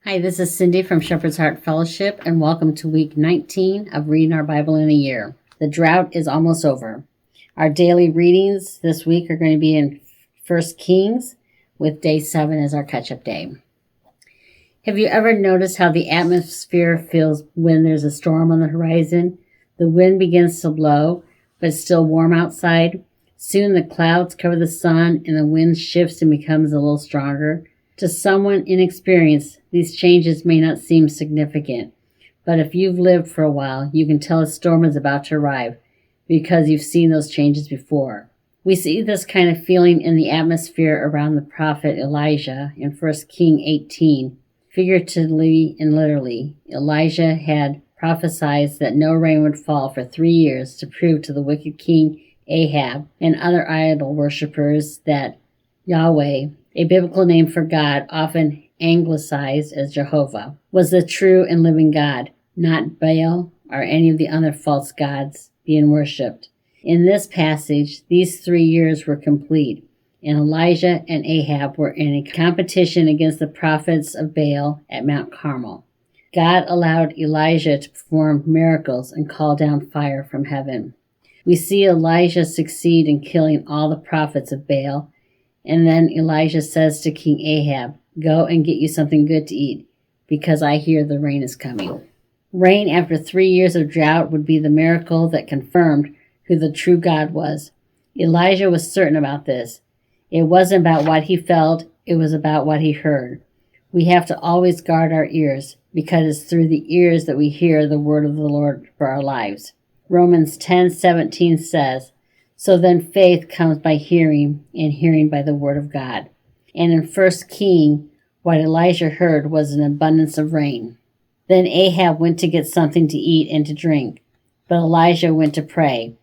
Hi, this is Cindy from Shepherd's Heart Fellowship, and welcome to week 19 of Reading Our Bible in a Year. The drought is almost over. Our daily readings this week are going to be in 1 Kings, with day 7 as our catch-up day. Have you ever noticed how the atmosphere feels when there's a storm on the horizon? The wind begins to blow, but it's still warm outside. Soon the clouds cover the sun, and the wind shifts and becomes a little stronger. To someone inexperienced, these changes may not seem significant, but if you've lived for a while, you can tell a storm is about to arrive because you've seen those changes before. We see this kind of feeling in the atmosphere around the prophet Elijah in 1 Kings 18. Figuratively and literally, Elijah had prophesied that no rain would fall for 3 years to prove to the wicked king Ahab and other idol worshippers that Yahweh, a biblical name for God, often anglicized as Jehovah, was the true and living God, not Baal or any of the other false gods being worshipped. In this passage, these 3 years were complete, and Elijah and Ahab were in a competition against the prophets of Baal at Mount Carmel. God allowed Elijah to perform miracles and call down fire from heaven. We see Elijah succeed in killing all the prophets of Baal, and then Elijah says to King Ahab, "Go and get you something good to eat, because I hear the rain is coming." Rain after 3 years of drought would be the miracle that confirmed who the true God was. Elijah was certain about this. It wasn't about what he felt, it was about what he heard. We have to always guard our ears, because it's through the ears that we hear the word of the Lord for our lives. Romans 10:17 says, "So then faith comes by hearing, and hearing by the word of God." And in 1 King, what Elijah heard was an abundance of rain. Then Ahab went to get something to eat and to drink, but Elijah went to pray.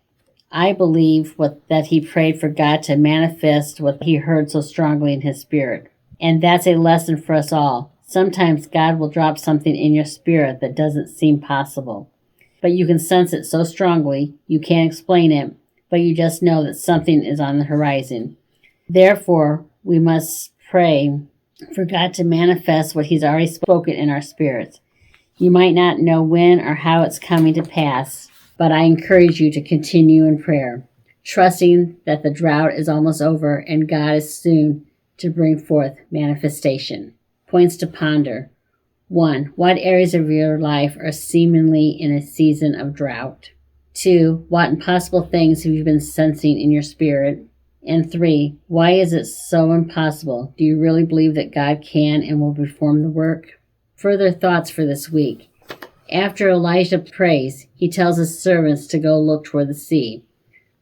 I believe that he prayed for God to manifest what he heard so strongly in his spirit. And that's a lesson for us all. Sometimes God will drop something in your spirit that doesn't seem possible, but you can sense it so strongly, you can't explain it, but you just know that something is on the horizon. Therefore, we must pray for God to manifest what he's already spoken in our spirits. You might not know when or how it's coming to pass, but I encourage you to continue in prayer, trusting that the drought is almost over and God is soon to bring forth manifestation. Points to ponder. 1. What areas of your life are seemingly in a season of drought? 2. What impossible things have you been sensing in your spirit? And 3. Why is it so impossible? Do you really believe that God can and will perform the work? Further thoughts for this week. After Elijah prays, he tells his servants to go look toward the sea.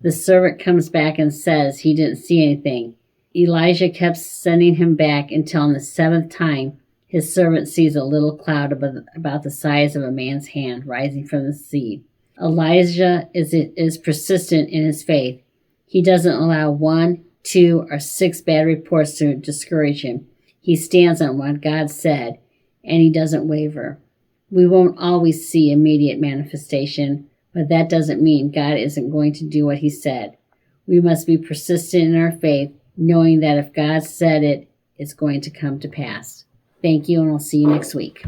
The servant comes back and says he didn't see anything. Elijah kept sending him back until on the 7th time, his servant sees a little cloud about the size of a man's hand rising from the sea. Elijah is persistent in his faith. He doesn't allow 1, 2, or 6 bad reports to discourage him. He stands on what God said, and he doesn't waver. We won't always see immediate manifestation, but that doesn't mean God isn't going to do what he said. We must be persistent in our faith, knowing that if God said it, it's going to come to pass. Thank you, and I'll see you next week.